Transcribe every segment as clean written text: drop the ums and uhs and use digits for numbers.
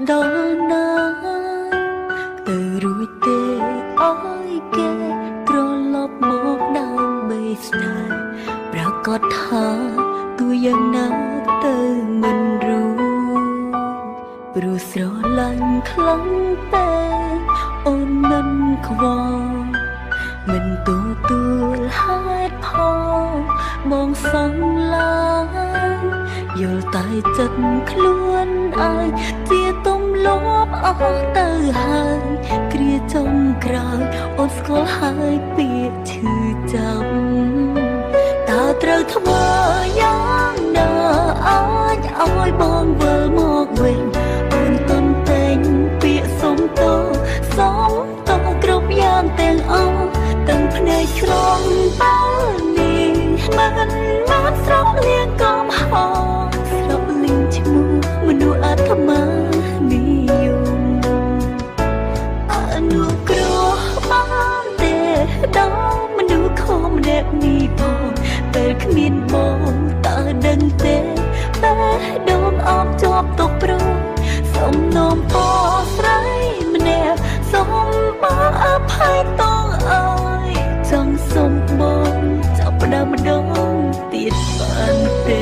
ដល់ណាទៅរួចទេអើយគេត្រឡប់មកដើម្បីស្នេហ៍ប្រកាសថាទោះយ៉ាងណាទៅមិនរួចព្រោះស្រឡាញ់ខ្លាំងតែអូនមិនខ្វល់មិនទទួលហេតុផលបងសង្ឡាញយល់តែចិត្តខ្លួនឯងជាទំលាប់អស់ទៅហើយគ្រាចំក្រោយអូនស្គាល់ហើយពាក្យឈឺចាប់តើត្រូវធ្វើយ៉ាងណាអាចឲ្យបងវិលមកវិញអូនទុនតែងពាក្យសុំតសុំតគ្រប់យ៉ាងទាំងអស់ទាំងភ្នែកឆ្លងបើនេះមិនស្រស់លៀងកំហងស្រស់លៀងឈ្មោះមនុស្សអាត្មានិយមអនុគ្រោះបានទេដល់មនុស្សខំម្នាក់នេះផងពេលគ្មានបងតើដឹងទេតែដូនអបជាប់ទុកព្រោះសំណូមពរស្រីម្នាក់សូមបងអភ័យតងអើយចង់សុំបងចាប់ផ្ដើមម្ដងទៀតបានទេ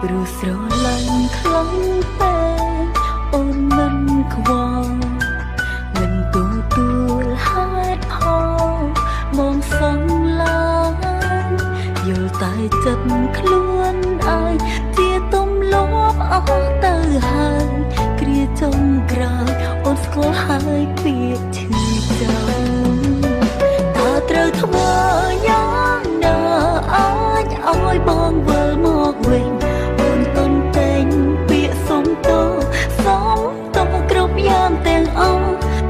ព្រោះស្រឡាញ់ខ្លាំងតែអូនមិនខ្វល់មិនទទួលហេតុផលមកសង្ឡាញយល់តែចិត្តខ្លួនឯងជាទំលាប់អស់ទៅហើយគ្រាចំក្រោយអូនស្គាល់ហើយពាក្យឈឺចាំតើត្រូវធ្វើយ៉ាងណាអាចឲ្យបងវិលមកវិញ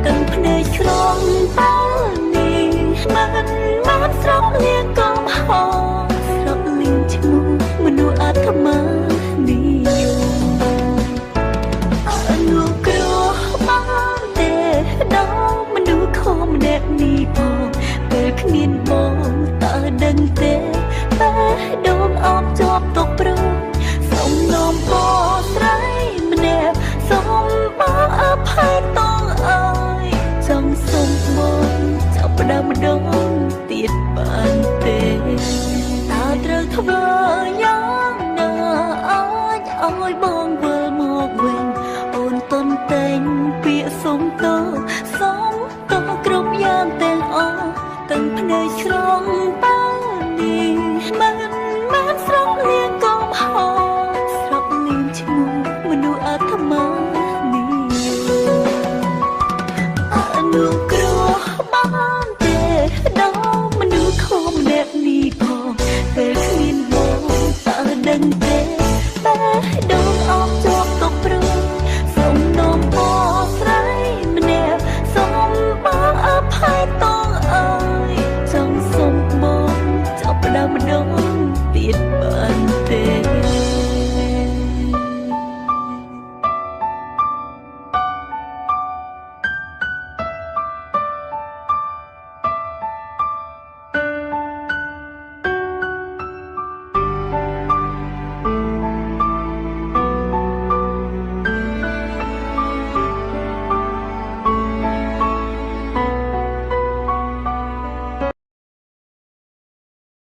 ទាំងភ្នែកឆ្លងបើនេះមិនស្រស់លៀងកំហងស្រស់លៀងឈ្មោះមនុស្សអាត្មានិយមអនុគ្រោះបានទេដល់មនុស្សខំម្នាក់នេះផងពេលគ្មានបងតើដឹងទេតែដូនអបជាប់ទុកព្រោះសំណូមពរស្រីម្នាក់សូមបងអភ័យតងអើយចង់សុំបងចាប់ផ្ដើមម្ដងទៀតបានទេតើត្រូវធ្វើយ៉ាងណាអាចឲ្យបងវិលមកវិញអូនទុនតែងពាក្យសុំតគ្រប់យ៉ាងទាំងអស់ទាំងភ្នែកឆ្លងបើនេះមិនស្រស់លៀងកំហងស្រស់លៀងឈ្មោះមនុស្សអាត្មានេះអនុ